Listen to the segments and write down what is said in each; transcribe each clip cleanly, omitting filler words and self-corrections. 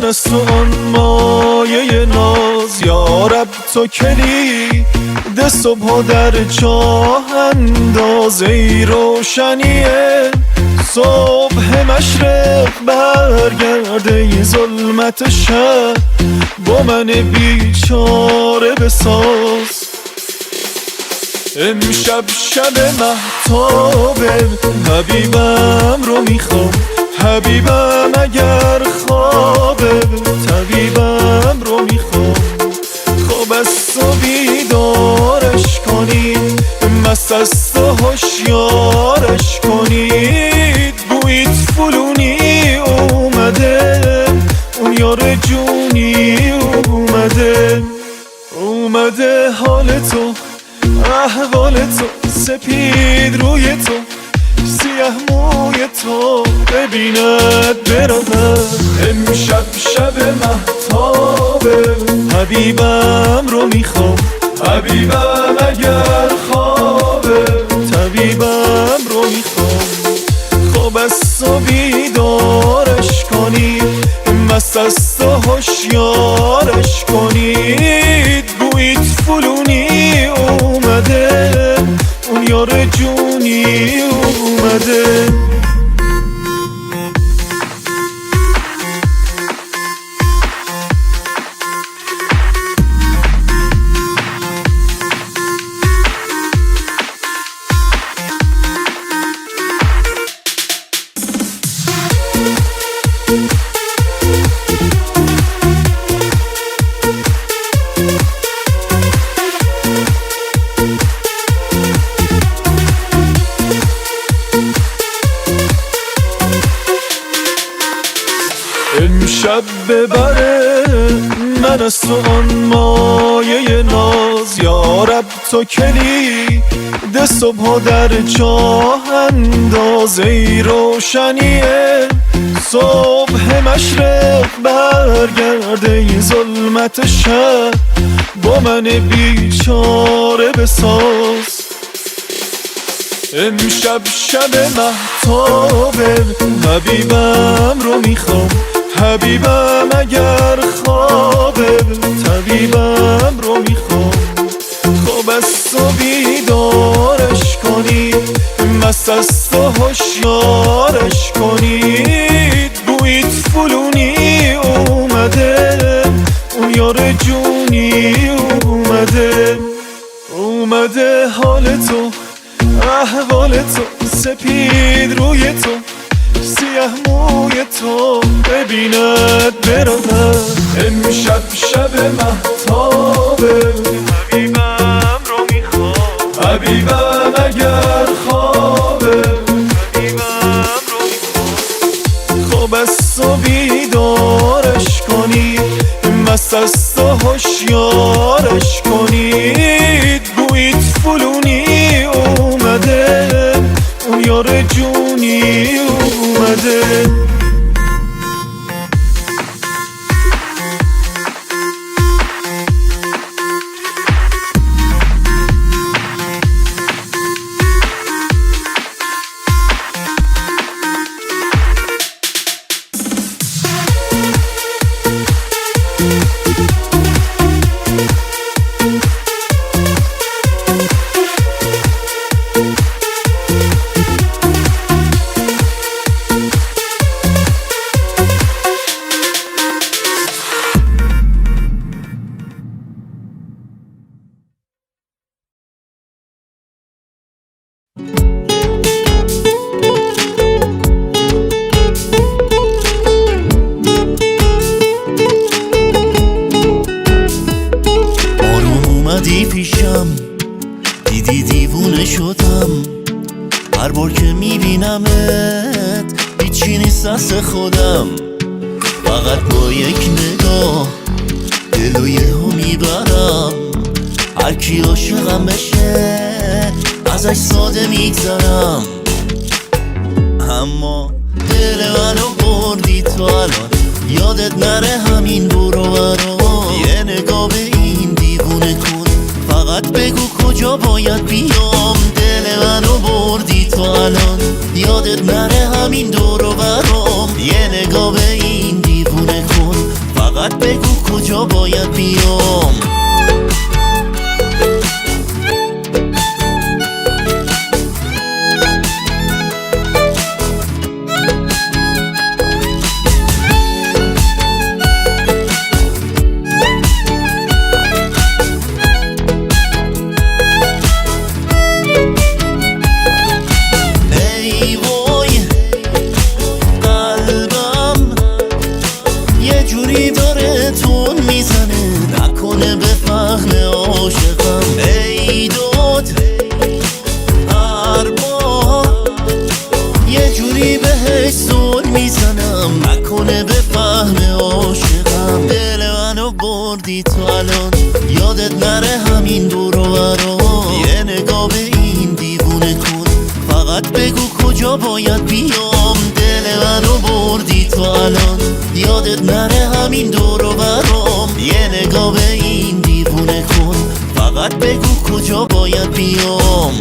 از تو آن مایه ناز، یارب تو کلید صبح در چاه انداز. ای روشنی صبح مشرق برگرده، ای ظلمت شب با من بیچاره بساز. امشب شب مهتابه، حبیبم رو میخوام. حبیبم اگر خوابه، طبیبم رو میخوام. خواب از تو بیدارش کنید، مست از تو هوشیارش کنید. بویت فلونی اومده، اون یار جونی اومده. اومده حال تو، احوال تو، سپید روی تو، سیاه موی تو ببیند برود. امشب شب مهتابه، حبیبم رو میخوام. حبیبم اگر خوابه، طبیبم رو میخوام. خواب از تو بیدارش کنید، مست از تو هوشیارش کنید. بویت فلونی اومده، اون یار جونی اومده. امشب ببره من از تو آن مایه ناز، یارب تو کلید صبح در چاه انداز. ای روشنی صبح مشرق برگرده، ای ظلمت شب با من بیچاره بساز. امشب شب مهتابه، حبیبم رو میخوام. حبیبم اگر خوابه، طبیبم رو میخوام. خواب از تو بیدارش کنید، مست از تو هوشیارش کنید. بویت فلونی اومده، اون یار جونی اومده. اومده حال تو، احوال تو، سپید روی تو، سیاه موی تو ببیند برود. امشب شب مهتابه، حبیبم رو میخوام. حبیبم اگر خوابه، حبیبم رو میخوام. خواب از تو بیدارش کنید، مست از تو هوشیارش کنید. بویت فلونی اومده، اون یار جونی اومده. اومدی پیشم، دیدی دیوونه شدم. هر بار که میبینمت هیچی نیست دست خودم. فقط با یک نگاه دلو یهو میبرم. هر کی عاشقم بشه ازش ساده میگذرم. اما دل منو بردی تو الان، یادت نره همین برو برا. یه نگاه به این دیوونه کن، فقط بگو کجا باید بیام. دل منو بردی تو الان، یادت نره همین دور و برام. یه نگاه به این دیوونه کن، کجا باید بیام. تو الان یادت نره همین دور و برا، یه نگاه به این دیوونه کن، فقط بگو کجا باید بیام. دل منو بردی تو الان یادت نره همین دور و برام، یه نگاه به این دیوونه کن، فقط بگو کجا باید بیام.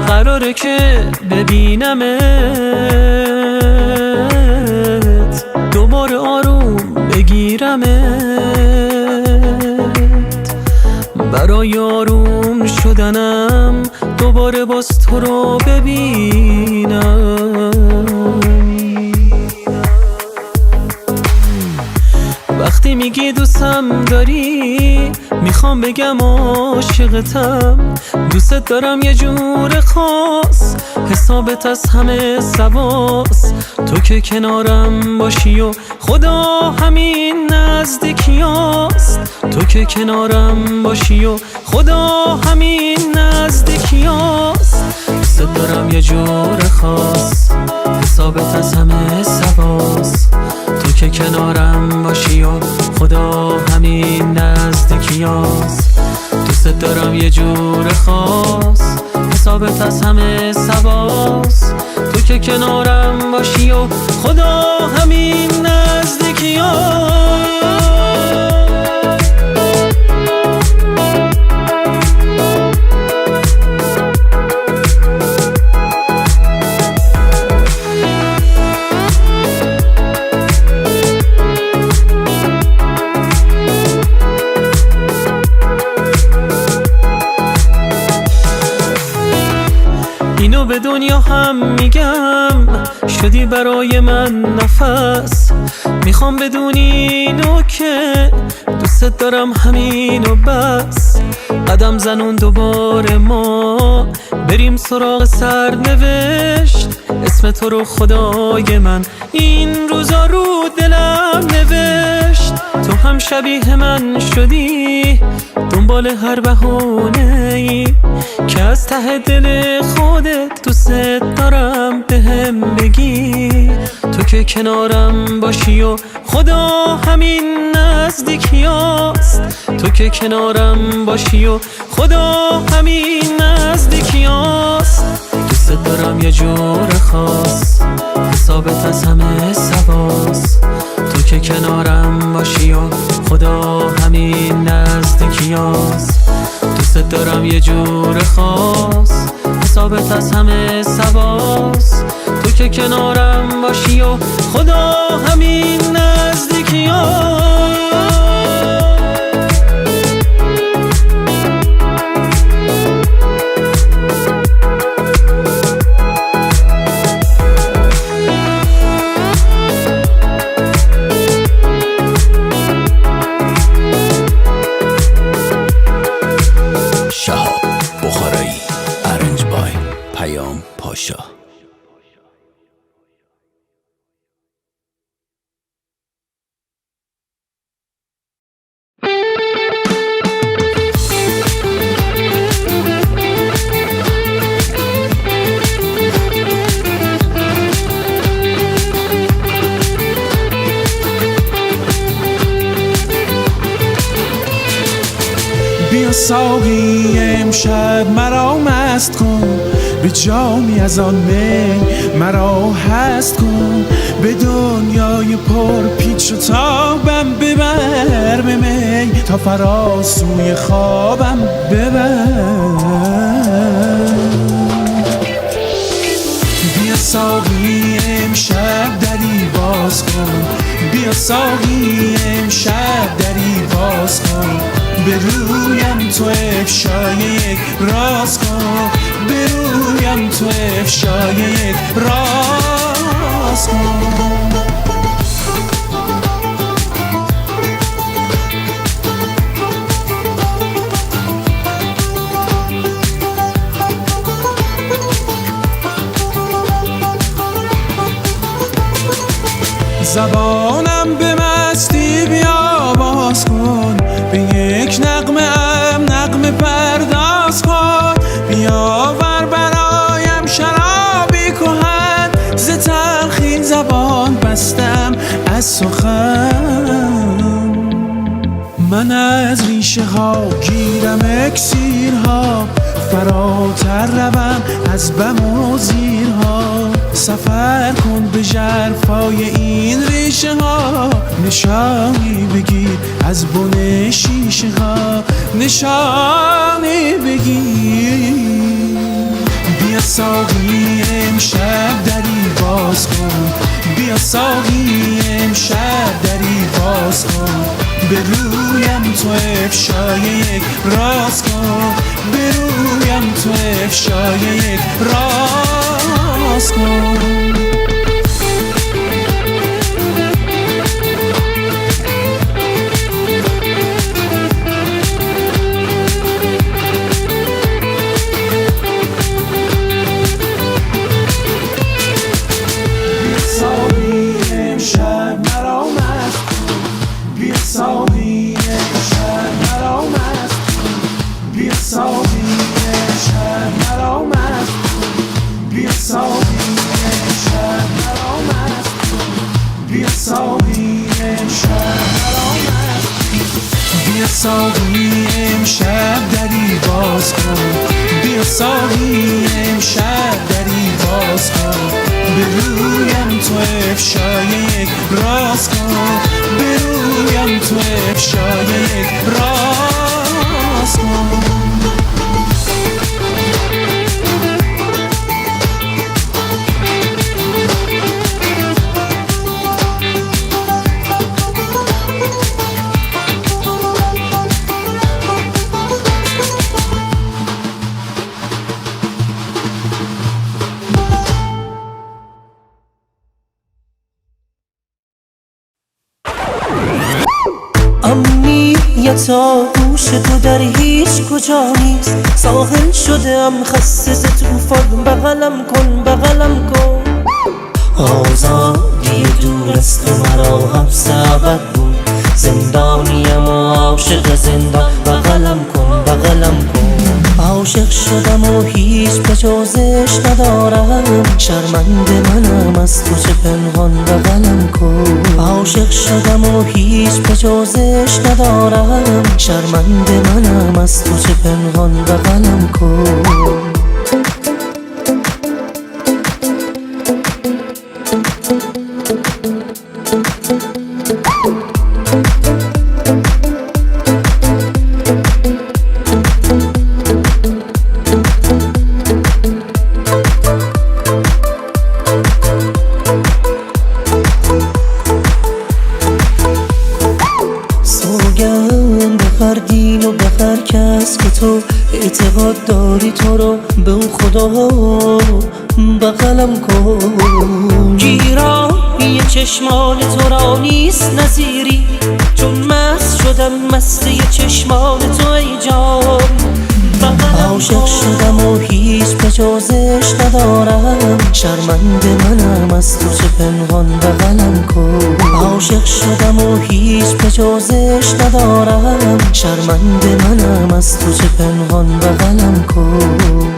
قراره که ببینمت دوباره آروم بگیرمت، برای آروم شدنم دوباره باز تو رو ببینم. وقتی میگی دوستم داری میخوام بگم عاشقتم، دوست دارم یه جور خاص، حسابت از همه سواس. تو که کنارم باشی و خدا همین نزدیکیاست، تو که کنارم باشی و خدا همین نزدیکیاست. دوست دارم یه جور خاص، حسابت از همه سواس. تو که کنارم باشی و خدا همین نزدیکیاست. دوست دارم یه جور خاص، حسابت از همه سواس. تو که کنارم باشی و خدا همین نزدیکیاست. اینو به دنیا هم میگم، شدی برای من نفس. میخوام بدونی اینو که دوست دارم همینو بس. قدم زنون دوباره ما بریم سراغ سرنوشت، اسم تو رو خدای من این روزا رو دلم نوشت. تو هم شبیه من شدی، دنبال هر بهونه‌ای که از ته دل خودت دوست دارم بهم بگی. تو که کنارم باشی و خدا همین نزدیکیاست، تو که کنارم باشی و خدا همین نزدیکیاست. دوست دارم یه جور خاص، حسابت از همه سواس. تو که کنارم باشی و خدا همین نزدیکیاست. دوست دارم یه جور خاص، حسابت از همه سواس. تو که کنارم باشی و خدا همین نزدیکیاست. شهاب بخارایی، ارنج بای پیام پاشا. ساقی امشب مرا مست کن، به جامی از آن می مرا هست کن، به دنیای پر پیچ و تابم ببر به می، تا فراسوی خوابم ببر. بیا ساقی امشب دری باز کن، بیا ساقی امشب دری باز کن، به رویم تو افشای یک راز کن، به رویم تو افشای یک راز کن. زبانم به مستی بیا باز کن، به یک نغمه پرداز کن، بیاور برایم شرابی کهن، ز تلخی زبان بستم از سخن. من از ریشه ها گیرم اکسیرها، فراتر روم از بم و زیرها، سفر کن به ژرفای این ریشه ها، نشانی بگیر از بن شیشه ها، نشانی بگیر. بیا ساقی امشب دری باز کن، بیا ساقی امشب دری باز کن، به رویم تو افشای یک راز کن، به رویم تو افشای یک راز کن. بیا ساقی امشب دری باز کن، بیا ساقی امشب دری باز کن، به رویم تو افشای یک راز کن، به رویم تو افشای یک راز کن. امنیت آغوش تو در هیچ کجا نیست، ساحل شدم خسته ز طوفان، بغلم کن بغلم کن. آزادی دور از تو مرا حبس ابد بود، زندانیم و عاشق زندان، بغلم کن بغلم کن. عاشق شدم و هیچ به جزش ندارم، شرمنده منم از تو چه پنهان، بغلم کن. عاشق شدم و هیچ به جزش ندارم، شرمنده منم از تو چه پنهان، بغلم کن. تو اعتقاد داری تو رو به اون خدا، بغلم کن. گیرایی چشمان تو را نیست نظیری، چون مست شدم مسته چشمان تو ای جان، عاشق شدم و هیچ به جزش ندارم، شرمنده منم از تو چه پنهان، بغلم کن. عاشق شدم و هیچ به جزش ندارم، شرمنده منم از تو چه پنهان، بغلم کن.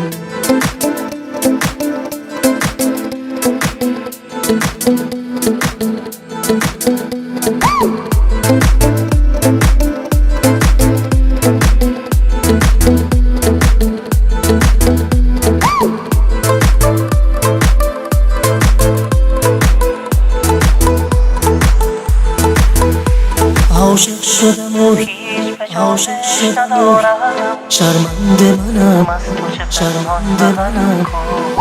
شرمنده منم شرمنده منم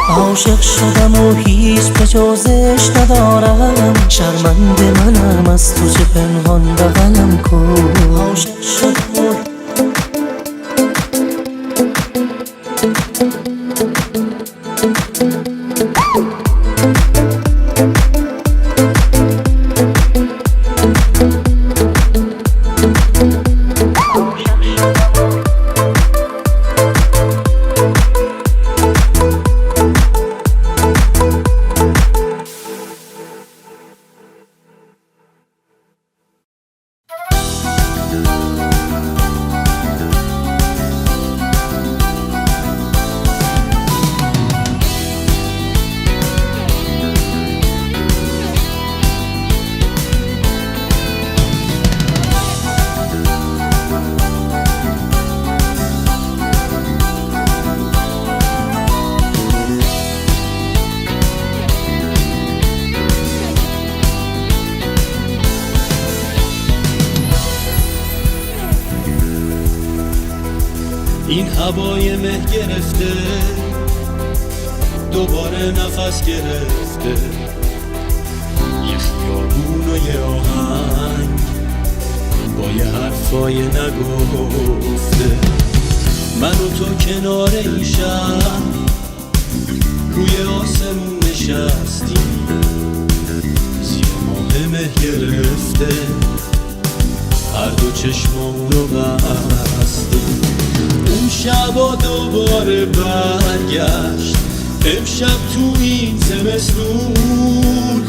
عاشق شدم و هیچ به جزش ندارم شرمنده منم از تو چه پنهان بغلم کن عاشق شدم و این هوای مه گرفته دوباره نفس گرفته یه خیابون و یه آهنگ با یه حرفای نگفته من و تو کنار این شهر روی آسمون نشستیم زیر ماه مه گرفته هر دو چشمامون رو بستیم اون شبا دوباره برگشت امشب تو این زمستون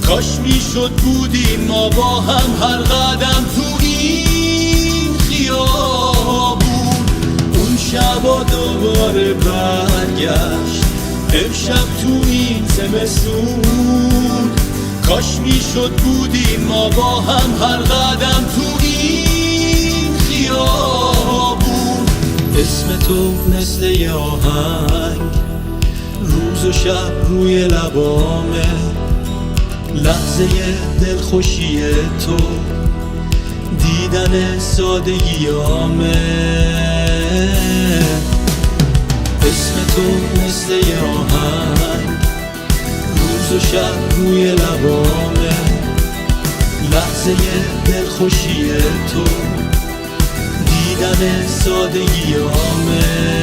کاش میشد بودیم ما با هم هر قدم تو این خیابون اون شبا دوباره برگشت امشب تو این زمستون کاش میشد بودیم ما با هم هر قدم تو این خیابون اسم تو مثل یه آهنگ روز و شب روی لبامه لحظه دلخوشی تو دیدن سادگیامه اسم تو مثل یه آهنگ روز و شب روی لبامه لحظه دلخوشی تو دیدن سادگیامه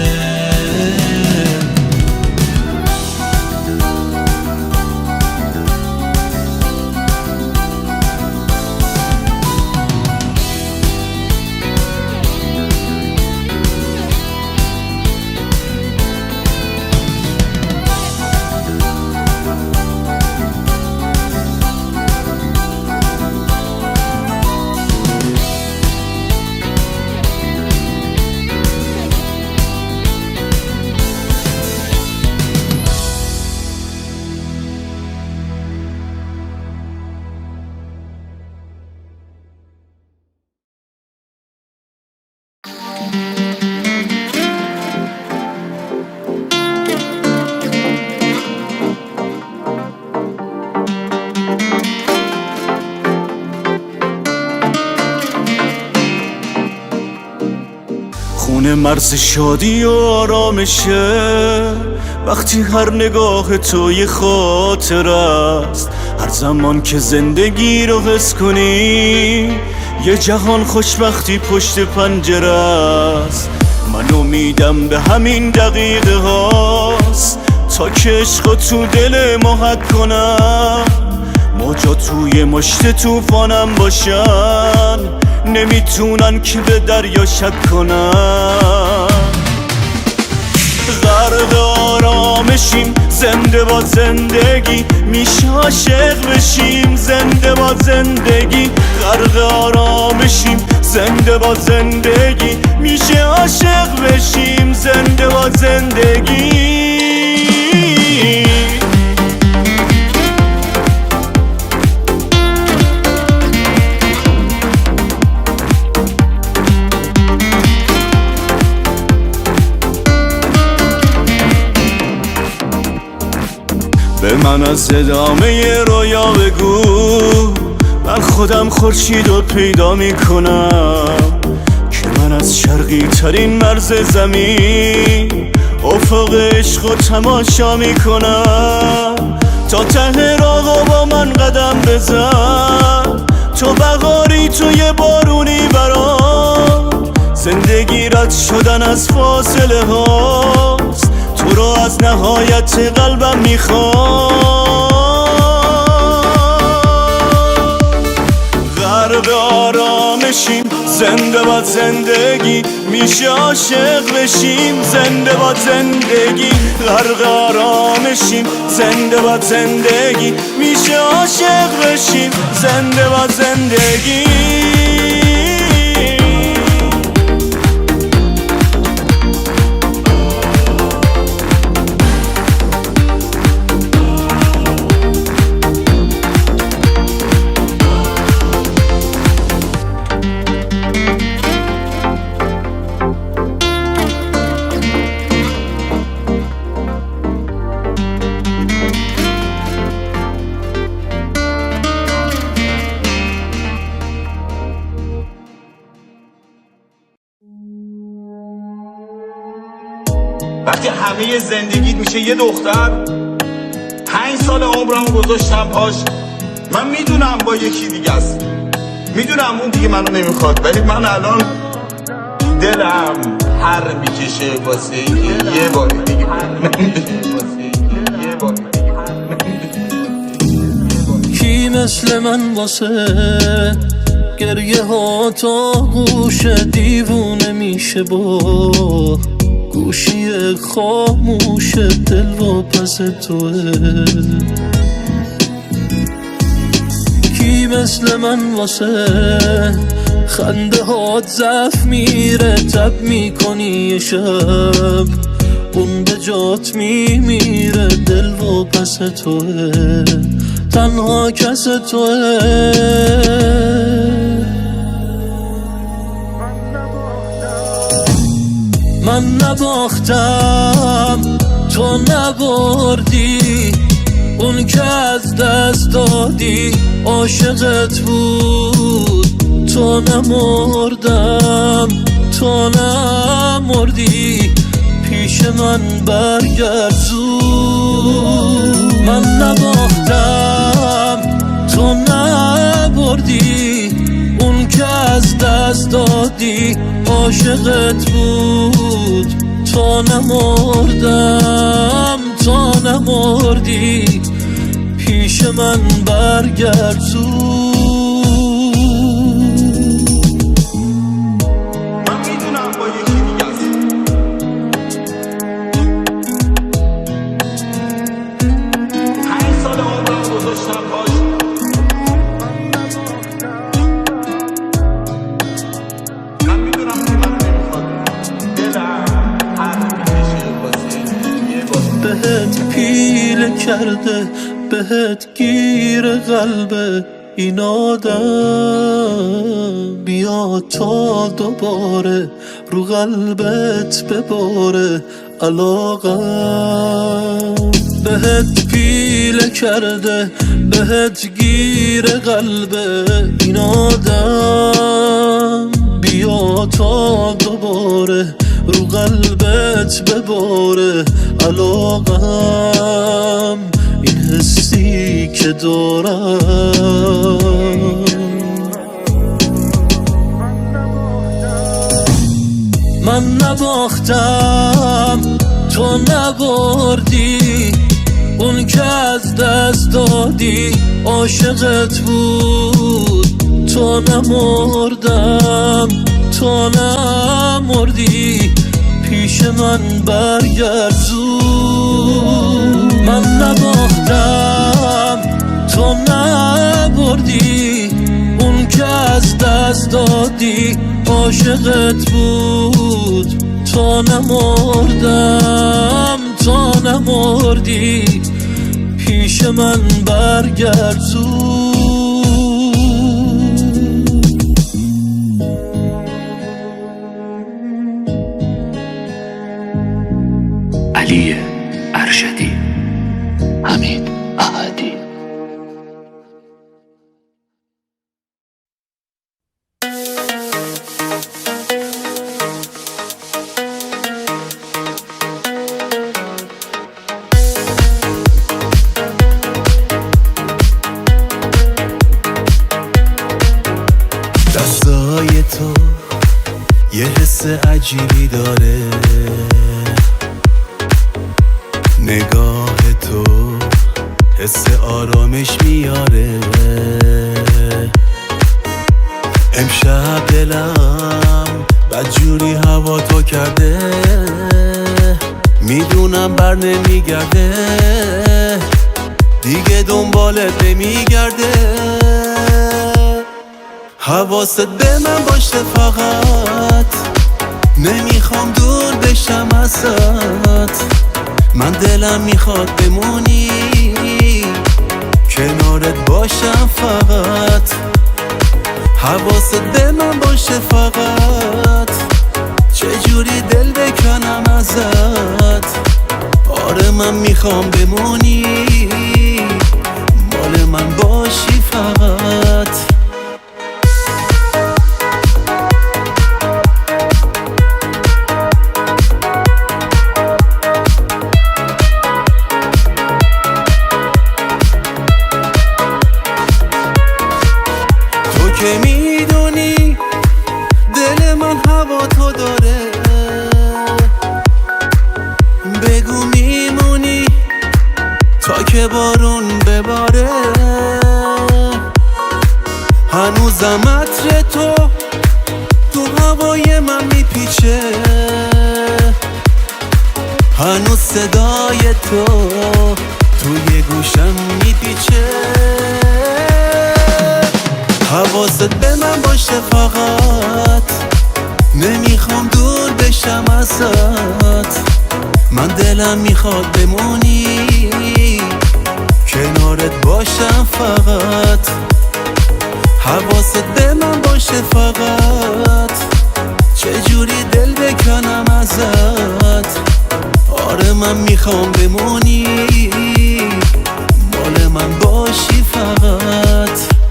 خونه مرز شادی و آرامشه وقتی هر نگاه تو یه خاطر است هر زمان که زندگی رو حس کنی یه جهان خوشبختی پشت پنجره است من امیدم به همین دقیقه هاست تا که عشق تو دل ما حک کنم موجا توی مشت توفانم باشن نمیتونن که به دریا شک کنن غرق آرامشیم زنده با زندگی میشه عاشق بشیم زنده با زندگی غرق آرامشیم زنده با زندگی میشه عاشق بشیم زنده با زندگی به من از ادامه رویا بگو من خودم خورشید رو پیدا میکنم که من از شرقی ترین مرز زمین افق عشق و تماشا میکنم تا ته راه با من قدم بزن تو بهاری توی بارونی برام زندگی رد شدن از فاصله هاست تو رو از نهایت قلبم میخوام غرق آرامشیم زنده باد زندگی میشه عاشق بشیم زنده باد زندگی غرق آرامشیم زنده باد زندگی میشه عاشق بشیم زنده باد زندگی وقتی همه زندگیت میشه یه دختر 5 سال عمرمو گذاشتم پاش من میدونم با یکی دیگه است میدونم اون دیگه منو نمیخواد ولی من الان دلم هر میکشه واسه اینکه یه بار دیگه کی مثل من واسه گریه ها تا گوش دیوونه میشه با گوشی خاموش دل و پس توه کی مثل من واسه خنده هات زف میره تب میکنی یه شب اون به جات میمیره دل و پس توه تنها کس توه من نباختم تو نبردی اون که از دست دادی عاشقت بود تو نمردم تو نمردی پیش من برگرد زود من نباختم تو نبردی اون که از دست دادی عاشقت بود تو نمردم تو نمردی پیش من برگرد زود من میدونم با یکی دیگه است 5 سال عمرمو گذاشتم پاش من میدونم که منو نمیخواد دلم هر میکشه واسه یه بار بهت پیله کرده بهت گیر قلبه این آدم بیا تا دوباره رو قلبت بباره علاقم بهت پیله کرده بهت گیر قلبه این آدم بیا تا دوباره رو قلبت بباره علاقم این حسی که دارم من نباختم تو نبردی اون که از دست دادی عاشقت بود تو نمردم تو نمردی پیش من برگرد زود من نباختم تو نبردی اون که از دست دادی عاشقت بود تو نمردم تو نمردی پیش من برگرد زود علی ارشدی، حمید احدی. حس عجیبی داره نگاه تو حس آرامش میاره امشب دلم بدجوری هوا تو کرده میدونم بر نمیگرده دیگه دنبالت نمیگرده حواست به من باشه فقط نمیخوام دور بشم ازت من دلم میخواد بمونی کنارت باشم فقط حواست به من باشه فقط چجوری دل بکنم ازت آره من میخوام بمونی مال من باشی فقط که میدونی دل من هوا تو داره بگو میمونی تا که بارون بباره هنوزم عطر تو هوای من میپیچه هنوز صدای تو توی گوشم میپیچه حواست به من باشه فقط نمیخوام دور بشم ازت من دلم میخواد بمونی کنارت باشم فقط حواست به من باشه فقط چجوری دل بکنم ازت آره من میخوام بمونی مال من باشی فقط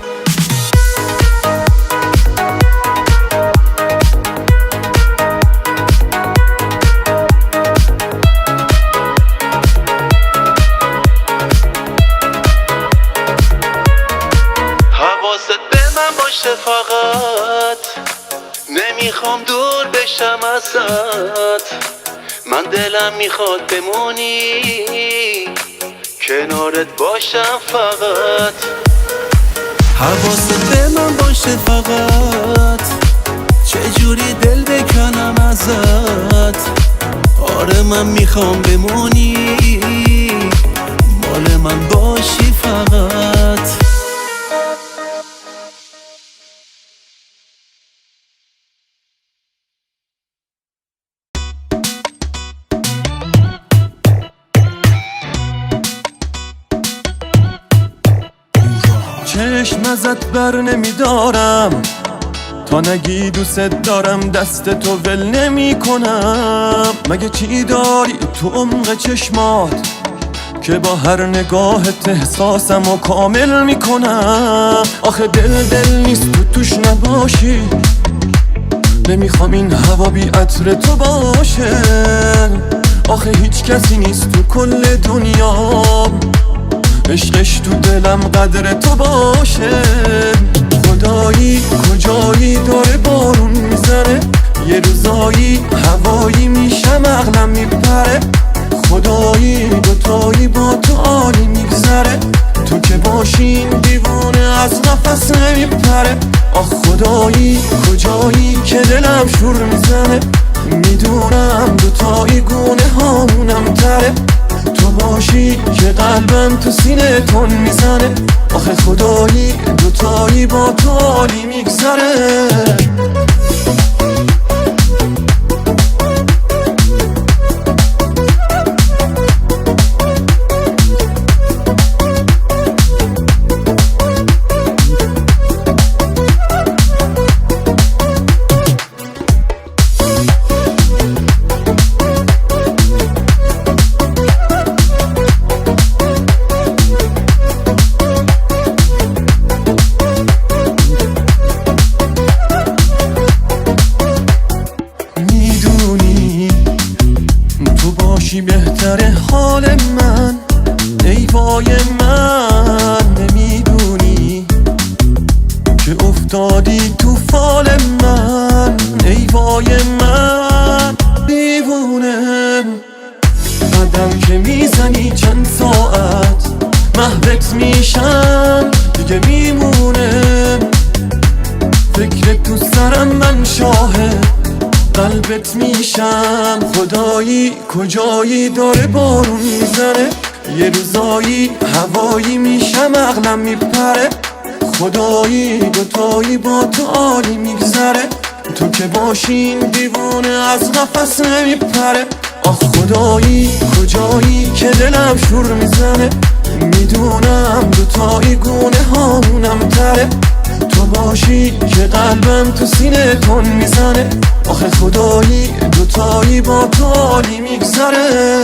فقط نمیخوام دور بشم ازت من دلم میخواد بمونی کنارت باشم فقط حواست به من باشه فقط چجوری دل بکنم ازت آره من میخوام بمونی مال من باشی فقط چشم ازت بر نمیدارم تا نگی دوست دارم دست تو ول نمی کنم مگه چی داری تو عمق چشمات که با هر نگاهت احساسم و کامل میکنم آخه دل نیست تو توش نباشی نمیخوام این هوا بی عطر تو باشه آخه هیچ کسی نیست تو کل دنیا عشقش تو دلم قدر تو باشه خدایی کجایی داره بارون میزنه یه روزایی هوایی میشم عقلم میپره خدایی دوتایی با تو عالی میگذره تو که باشین دیوونه از نفس نمیپره آخ خدایی کجایی که دلم شور میزنه میدونم دوتایی گونه هامونم تره تو باشی که قلبم تو سینه تون میزنه آخه خدایی دوتایی با تو عالی میگذره بهتره حال من ای وای من نمیدونی که افتادی تو فال من ای وای من قدم که میزنی چند ساعت محوت میشم دیگه میمونه فکرت تو سرم من شاهد قلبت میشم خدایی کجایی داره بارون میزنه یه روزایی هوایی میشم عقلم میپره خدایی دوتایی با تو عالی میگذره تو که باشین دیوونه از قفس نمیپره آخ خدایی کجایی که دلم شور میزنه میدونم دوتایی گونه هامونم تره تو باشی که قلبم تو سینه کن میزنه آخه خدایی دوتایی با تو عالی میگذره